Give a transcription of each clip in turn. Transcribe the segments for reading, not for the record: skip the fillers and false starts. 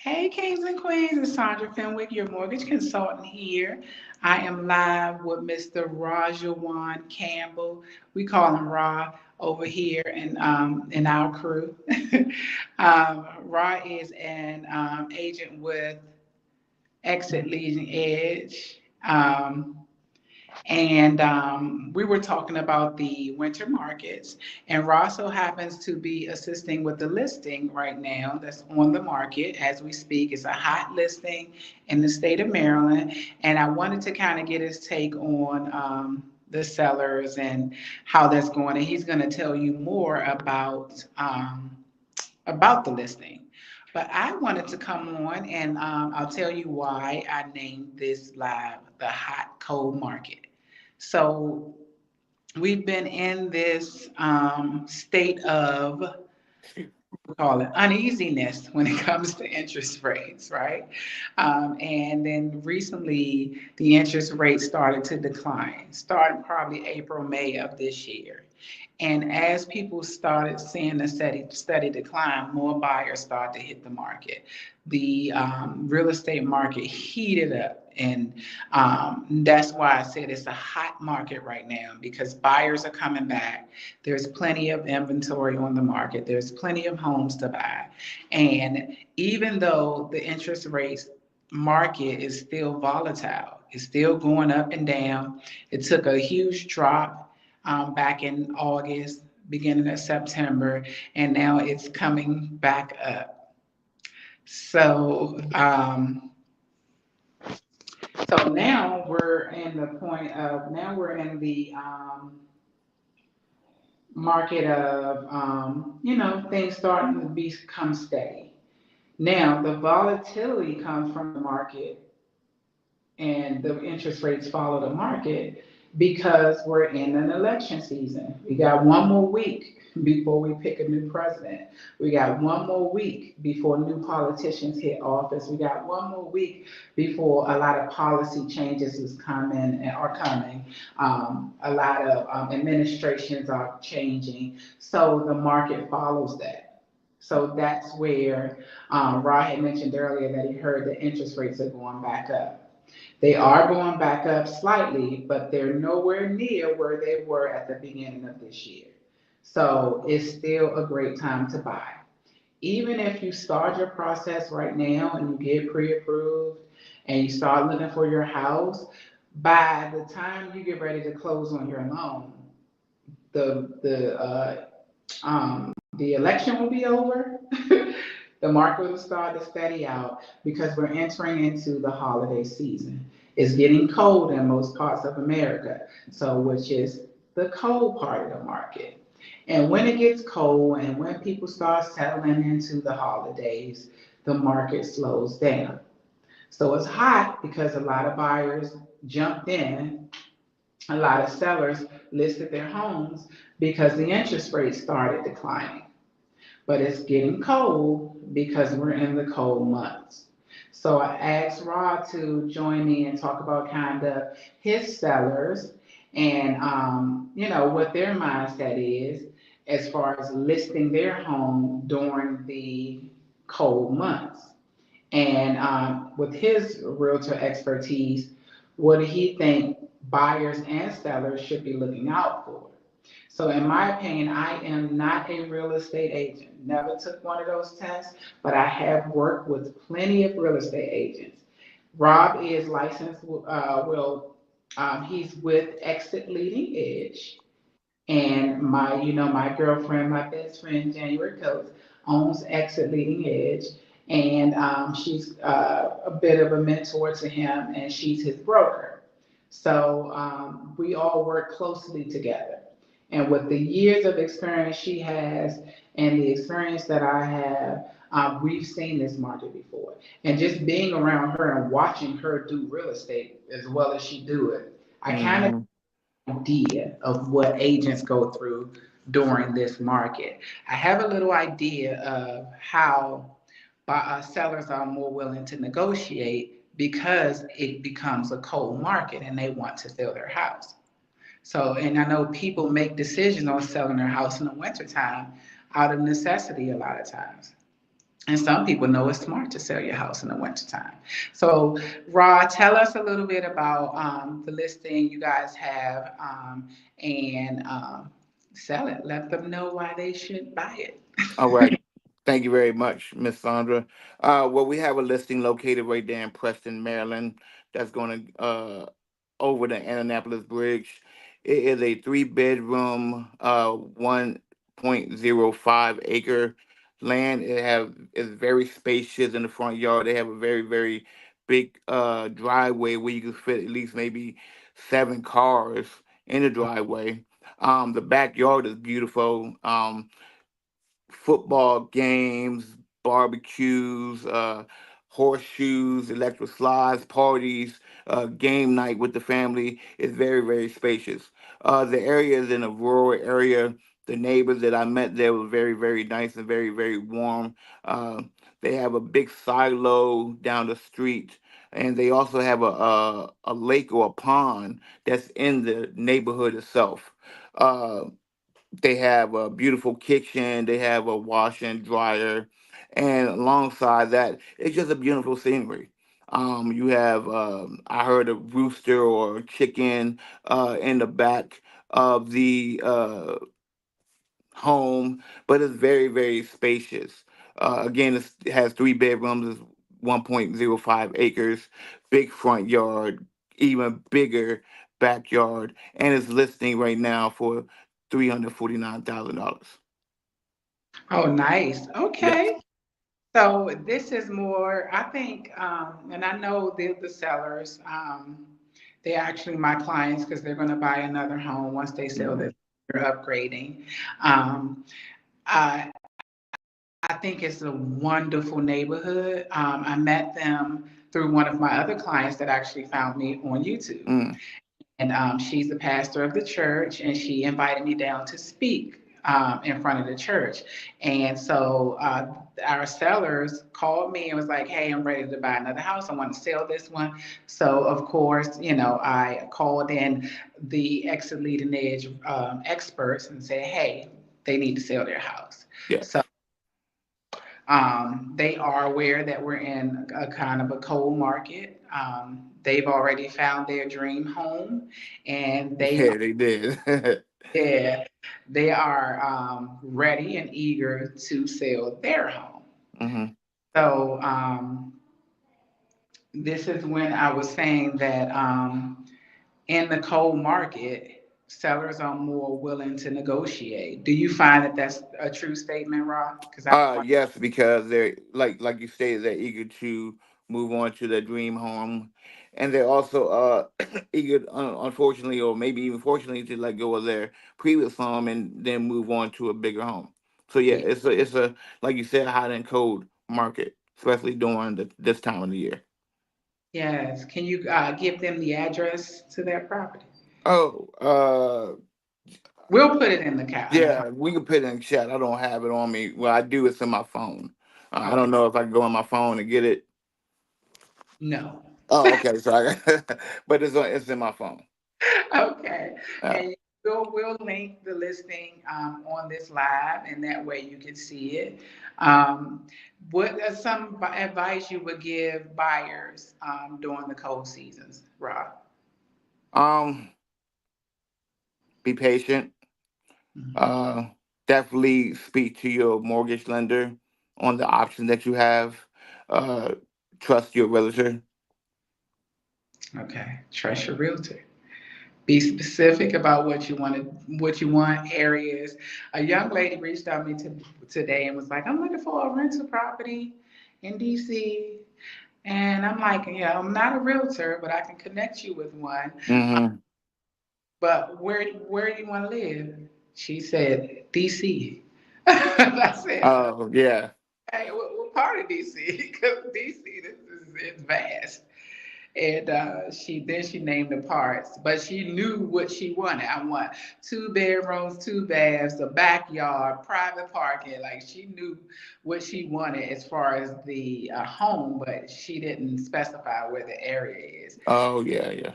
Hey, kings and queens, it's Sandra Fenwick, your mortgage consultant here. I am live with Mr. Rajawan Campbell. We call him Ra over here in our crew. Ra is an agent with Exit Leading Edge. And we were talking about the winter markets. And Ross so happens to be assisting with the listing right now that's on the market as we speak. It's a hot listing in the state of Maryland. And I wanted to kind of get his take on the sellers and how that's going. And he's going to tell you more about the listing. But I wanted to come on and I'll tell you why I named this live the hot cold market. So we've been in this state of, we call it uneasiness when it comes to interest rates, right? And then recently the interest rate started to decline, starting probably April, May of this year. And as people started seeing the steady decline, more buyers started to hit the market. The real estate market heated up. And that's why I said it's a hot market right now because buyers are coming back. There's plenty of inventory on the market. There's plenty of homes to buy. And even though the interest rates market is still volatile, it's still going up and down. It took a huge drop back in August, beginning of September, and now it's coming back up. So, so now we're in the point of now we're in the market of things starting to become steady. Now the volatility comes from the market and the interest rates follow the market because we're in an election season. We got one more week before we pick a new president. We got one more week before new politicians hit office. We got one more week before a lot of policy changes is coming and are coming. A lot of administrations are changing. So the market follows that. So that's where Rod had mentioned earlier that he heard that interest rates are going back up. They are going back up slightly, but they're nowhere near where they were at the beginning of this year. So it's still a great time to buy. Even if you start your process right now and you get pre-approved and you start looking for your house, by the time you get ready to close on your loan, the election will be over. The market will start to steady out because we're entering into the holiday season. It's getting cold in most parts of America, so which is the cold part of the market. And when it gets cold and when people start settling into the holidays, the market slows down. So it's hot because a lot of buyers jumped in, a lot of sellers listed their homes because the interest rates started declining. But it's getting cold because we're in the cold months. So I asked Rod to join me and talk about kind of his sellers and what their mindset is as far as listing their home during the cold months. And with his realtor expertise, what do he think buyers and sellers should be looking out for? So, in my opinion, I am not a real estate agent. Never took one of those tests, but I have worked with plenty of real estate agents. Rob is licensed, he's with Exit Leading Edge. And my girlfriend, my best friend, January Coates, owns Exit Leading Edge. And she's a bit of a mentor to him, and she's his broker. So we all work closely together. And with the years of experience she has and the experience that I have, we've seen this market before. And just being around her and watching her do real estate as well as she do it, I kind of Mm-hmm. idea of what agents go through during this market. I have a little idea of how sellers are more willing to negotiate because it becomes a cold market and they want to sell their house. So, and I know people make decisions on selling their house in the wintertime out of necessity a lot of times. And some people know it's smart to sell your house in the wintertime. So, Ra, tell us a little bit about the listing you guys have, and sell it. Let them know why they should buy it. All right. Thank you very much, Miss Sandra. Well, we have a listing located right there in Preston, Maryland. That's going to over the Annapolis Bridge. It is a three-bedroom, 1.05 acre land. Is very spacious in the front yard. They have a very big driveway where you can fit at least maybe 7 cars in the driveway. The backyard is beautiful. Football games, barbecues, horseshoes, electric slides, parties, game night with the family. Is very spacious. The area is in a rural area. The neighbors that I met there were very nice and very warm. They have a big silo down the street, and they also have a lake or a pond that's in the neighborhood itself. They have a beautiful kitchen. They have a washer and dryer, and alongside that, it's just a beautiful scenery. You have I heard a rooster or a chicken in the back of the home, but it's very spacious. Again, it has 3 bedrooms, it's 1.05 acres, big front yard, even bigger backyard, and it's listing right now for $349,000. Oh, nice. Yes. Okay. So this is more, I think, and I know the sellers, they're actually my clients because they're going to buy another home once they sell Hmm. this. They're upgrading. Um, I think it's a wonderful neighborhood. I met them through one of my other clients that actually found me on YouTube. Mm. And she's the pastor of the church, and she invited me down to speak in front of the church. And so our sellers called me and was like, "Hey, I'm ready to buy another house. I want to sell this one." So of course, I called in the exit leading edge experts and said, "Hey, they need to sell their house." Yes. So they are aware that we're in a kind of a cold market. They've already found their dream home, and Yeah, they did. yeah, they are ready and eager to sell their home. Hmm. So this is when I was saying that in the cold market, sellers are more willing to negotiate. Do you find that that's a true statement, Rob? Because I don't want. Yes, because they're like you stated, they're eager to move on to their dream home, and they're also eager, unfortunately, or maybe even fortunately, to let go of their previous home and then move on to a bigger home. So yeah, it's a like you said, hot and cold market, especially during this time of the year. Yes. Can you give them the address to their property? Oh, We'll put it in the yeah, we can put it in chat. I don't have it on me. Well, I do. It's in my phone. I Okay. don't know if I can go on my phone and get it. No. Oh, okay. So but it's in my phone. Okay. Uh, And we'll link the listing on this live, and that way you can see it. Um, what are some advice you would give buyers during the cold seasons, Rob? um, be patient. Mhm. Uh, Definitely speak to your mortgage lender on the option that you have. Uh, Trust your realtor. Okay. Trust your realtor. Be specific about what you want areas. A young lady reached out to me today and was like, "I'm looking for a rental property in DC." And I'm like, "Yeah, I'm not a realtor, but I can connect you with one. Mm-hmm. But where do you want to live?" She said, "DC." I said, Oh yeah. "Hey, what part of DC?" Because DC, this is it's vast. And she named the parts, but she knew what she wanted. I want 2 bedrooms, 2 baths, a backyard, private parking. Like she knew what she wanted as far as the home, but she didn't specify where the area is. Oh yeah.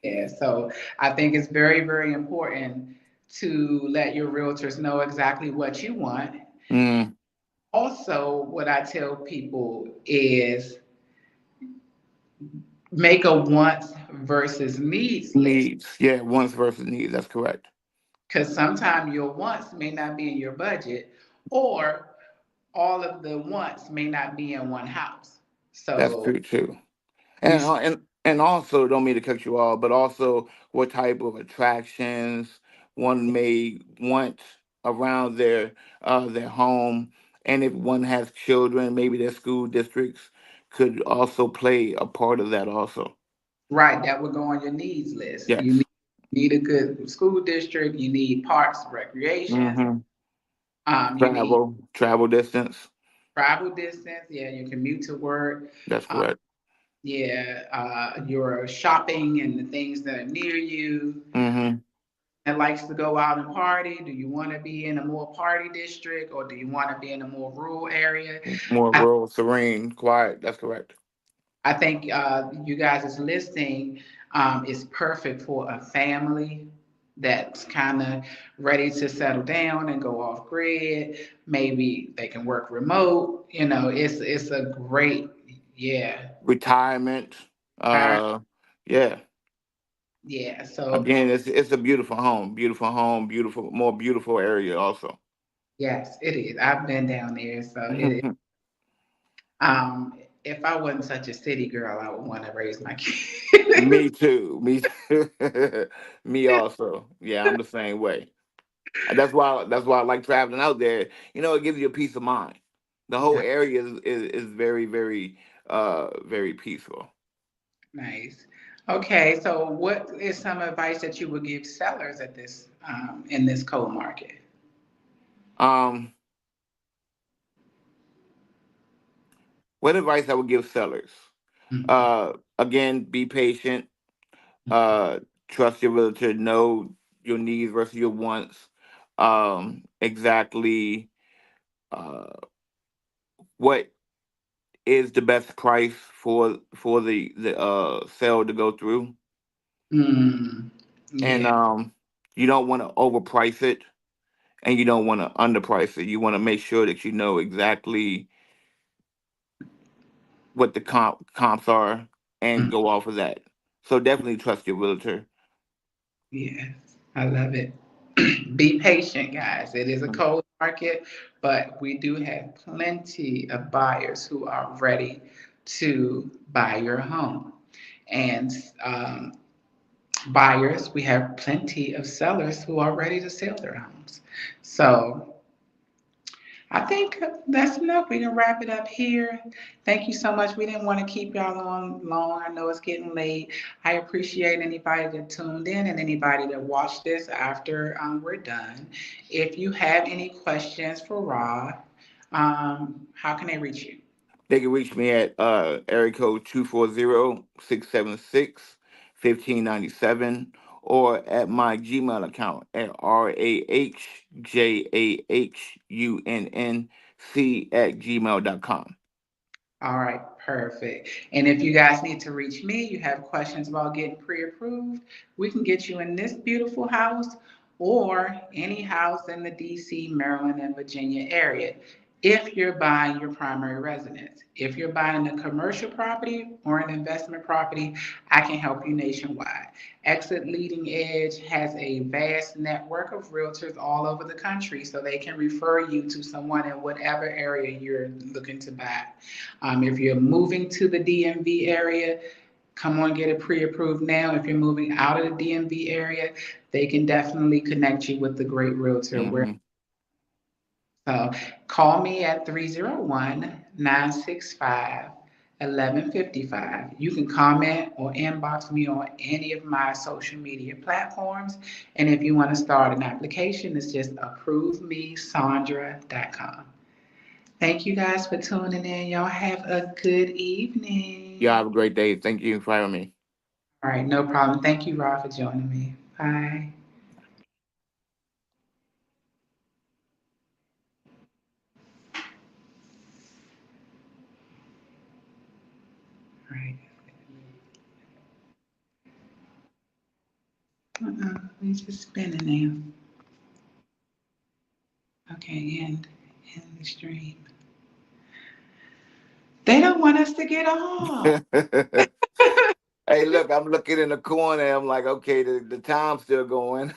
Yeah, so I think it's very important to let your realtors know exactly what you want. Mm. Also, what I tell people is make a wants versus needs list. Needs, yeah, wants versus needs. That's correct. Because sometimes your wants may not be in your budget, or all of the wants may not be in one house. That's So true too. you And also, don't mean to cut you off, but also what type of attractions one may want around their home, and if one has children, maybe their school districts could also play a part of that also. right, that would go on your needs list. You Yes. need a good school district. You need parks, recreation. Mm-hmm. You need Travel distance. travel distance. Yeah, your commute to work. That's Um, correct. yeah, your shopping and the things that are near you. Mm-hmm. That likes to go out and party. Do you want to be in a more party district, or do you want to be in a more rural area? More I, rural, serene, quiet. That's correct. I think you guys' listing is perfect for a family that's kind of ready to settle down and go off grid. Maybe they can work remote. It's a great, yeah, Retirement. Uh, yeah. yeah. So Again, it's a beautiful home, beautiful, more beautiful area also. yes, it is. I've been down there, so it is. If I wasn't such a city girl, I would want to raise my kids. Me too. Me too. Me also. Yeah, I'm the same way. And that's why I like traveling out there. It gives you a peace of mind. The whole Yeah, area is very, very very peaceful. nice. Okay, so what is some advice that you would give sellers at this in this cold market? Um, what advice I would give sellers? Mhm. Again, be patient. Uh, Trust your realtor. Know your needs versus your wants. Exactly. Uh, what is the best price for the sale to go through? Mm, And yeah, you don't want to overprice it, and you don't want to underprice it. You want to make sure that you know exactly what the comps are and mm, go off of that. So definitely trust your realtor. yes, I love it. Be patient, guys. It is a Mhm. cold market, but we do have plenty of buyers who are ready to buy your home. And buyers, we have plenty of sellers who are ready to sell their homes. So I think that's enough. We can wrap it up here. Thank you so much. We didn't want to keep y'all on long. I know it's getting late. I appreciate anybody that tuned in and anybody that watched this after we're done. If you have any questions for Rod, how can they reach you? They can reach me at area code 240-676-1597 or at my Gmail account at rahjahunc@gmail.com. All right, perfect. And if you guys need to reach me, you have questions about getting pre-approved, we can get you in this beautiful house or any house in the DC, Maryland, and Virginia area. If you're buying your primary residence, if you're buying a commercial property or an investment property, I can help you nationwide. Exit Leading Edge has a vast network of realtors all over the country, so they can refer you to someone in whatever area you're looking to buy. If you're moving to the DMV area, come on, get it pre-approved now. If you're moving out of the DMV area, they can definitely connect you with the great realtor. Hmm. So call me at 301-965-1155. You can comment or inbox me on any of my social media platforms. And if you want to start an application, it's just approvemesandra.com. Thank you guys for tuning in. Y'all have a good Y'all evening. have a great day. Thank you for having me. All right, no problem. Thank you, Rob, for joining me. Bye. All right. We just spinning now. Okay, end the stream. They don't want us to get off. Hey, look, I'm looking in the corner. I'm like, okay, the time's still going.